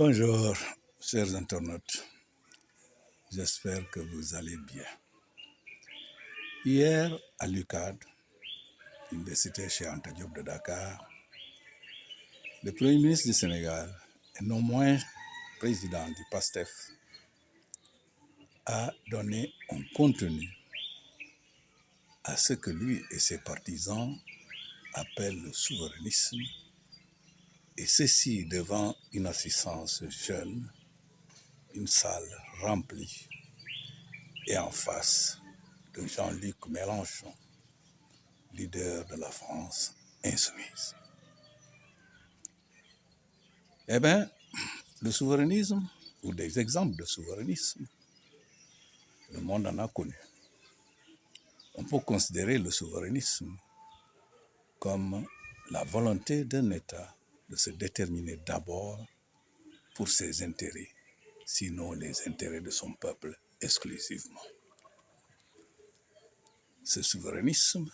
Bonjour, chers internautes. J'espère que vous allez bien. Hier, à l'UCAD, Université Cheikh Anta Diop de Dakar, le Premier ministre du Sénégal, et non moins président du PASTEF, a donné un contenu à ce que lui et ses partisans appellent le souverainisme, et ceci devant une assistance jeune, une salle remplie, et en face de Jean-Luc Mélenchon, leader de la France insoumise. Eh bien, le souverainisme, ou des exemples de souverainisme, le monde en a connu. On peut considérer le souverainisme comme la volonté d'un État de se déterminer d'abord pour ses intérêts, sinon les intérêts de son peuple exclusivement. Ce souverainisme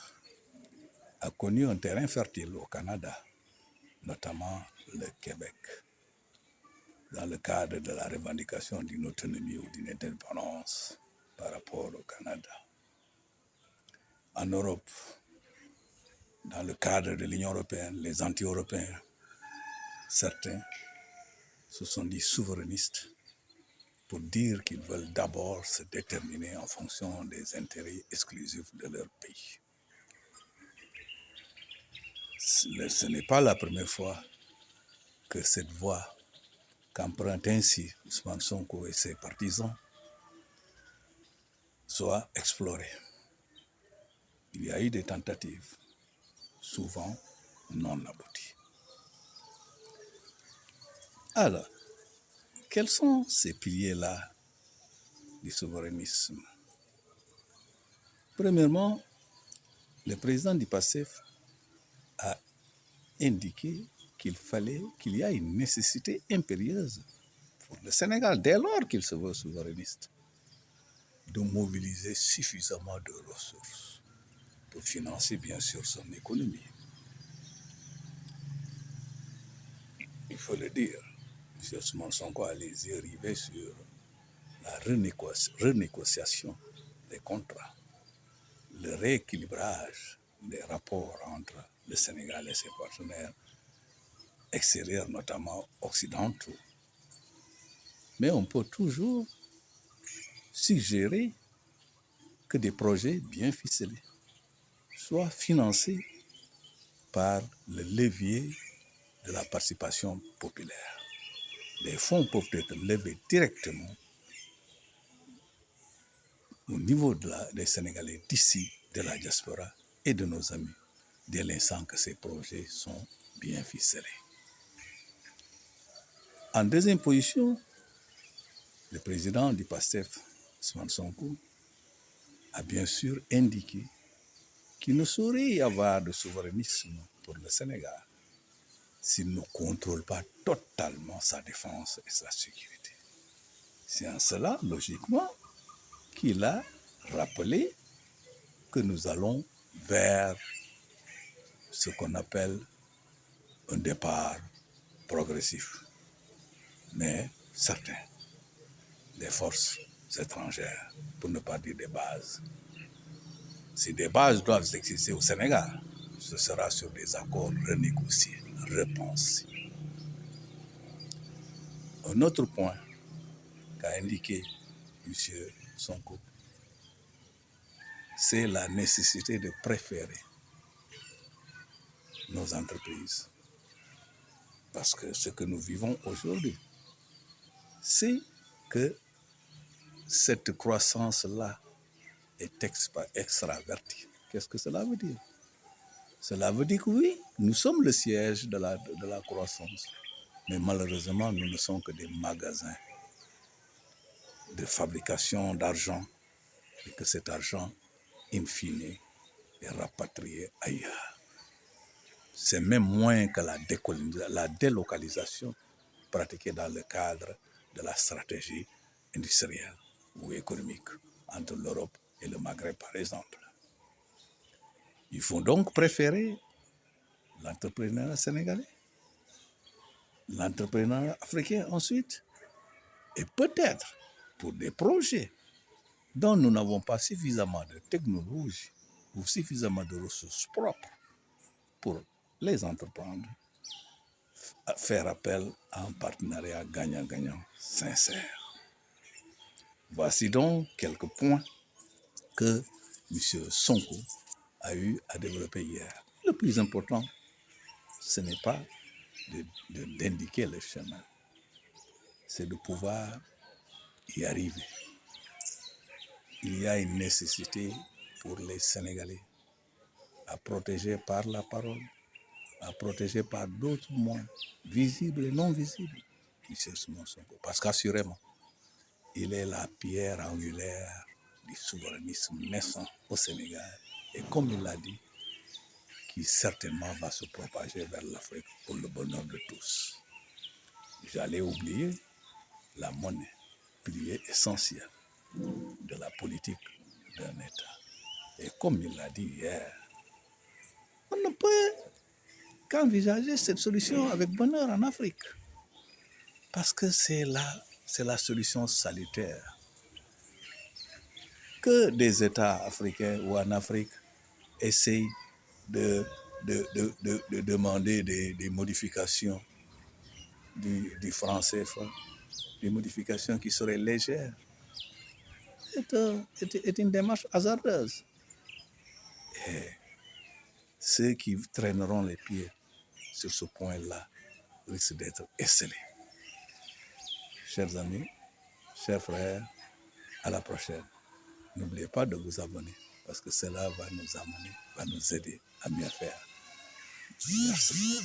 a connu un terrain fertile au Canada, notamment le Québec, dans le cadre de la revendication d'une autonomie ou d'une indépendance par rapport au Canada. En Europe, dans le cadre de l'Union européenne, les anti-européens, certains se sont dit souverainistes pour dire qu'ils veulent d'abord se déterminer en fonction des intérêts exclusifs de leur pays. Ce n'est pas la première fois que cette voie qu'empruntent ainsi Ousmane Sonko et ses partisans soit explorée. Il y a eu des tentatives, souvent non abouties. Alors, quels sont ces piliers-là du souverainisme? Premièrement, le président du PASTEF a indiqué qu'il y a une nécessité impérieuse pour le Sénégal, dès lors qu'il se veut souverainiste, de mobiliser suffisamment de ressources pour financer, bien sûr, son économie. Il faut le dire, M. Ousmane Sonko a les yeux rivés sur la renégociation des contrats, le rééquilibrage des rapports entre le Sénégal et ses partenaires extérieurs, notamment occidentaux. Mais on peut toujours suggérer que des projets bien ficelés soient financés par le levier de la participation populaire. Les fonds peuvent être levés directement au niveau des Sénégalais d'ici, de la diaspora et de nos amis, dès l'instant que ces projets sont bien ficelés. En deuxième position, le président du PASTEF, Ousmane Sonko, a bien sûr indiqué qu'il ne saurait y avoir de souverainisme pour le Sénégal s'il ne contrôle pas totalement sa défense et sa sécurité. C'est en cela, logiquement, qu'il a rappelé que nous allons vers ce qu'on appelle un départ progressif, mais certain, des forces étrangères, pour ne pas dire des bases. Si des bases doivent exister au Sénégal, ce sera sur des accords renégociés, repensés. Un autre point qu'a indiqué M. Sonko, c'est la nécessité de préférer nos entreprises. Parce que ce que nous vivons aujourd'hui, c'est que cette croissance-là est extravertie. Qu'est-ce que cela veut dire? Cela veut dire que oui, nous sommes le siège de la croissance, mais malheureusement, nous ne sommes que des magasins de fabrication d'argent et que cet argent, in fine, est rapatrié ailleurs. C'est même moins que la délocalisation pratiquée dans le cadre de la stratégie industrielle ou économique entre l'Europe et le Maghreb, par exemple. Il faut donc préférer l'entrepreneuriat sénégalais. l'entrepreneuriat africain ensuite, et peut-être pour des projets dont nous n'avons pas suffisamment de technologie ou suffisamment de ressources propres pour les entreprendre, faire appel à un partenariat gagnant-gagnant sincère. Voici donc quelques points que M. Sonko a eu à développer hier. Le plus important, ce n'est pas d'indiquer le chemin, c'est de pouvoir y arriver. Il y a une nécessité pour les Sénégalais à protéger par la parole, à protéger par d'autres moyens, visibles et non visibles, M. Sonko. Parce qu'assurément, il est la pierre angulaire du souverainisme naissant au Sénégal. Et comme il l'a dit, qui certainement va se propager vers l'Afrique pour le bonheur de tous. J'allais oublier la monnaie, pilier essentiel de la politique d'un État. Et comme il l'a dit hier, on ne peut qu'envisager cette solution avec bonheur en Afrique. Parce que c'est la solution salutaire. Que des États africains ou en Afrique essayent de demander des modifications du franc CFA, des modifications qui seraient légères, est une démarche hasardeuse. Et ceux qui traîneront les pieds sur ce point-là risquent d'être esselés. Chers amis, chers frères, à la prochaine. N'oubliez pas de vous abonner parce que cela va nous amener, va nous aider à mieux faire. Merci.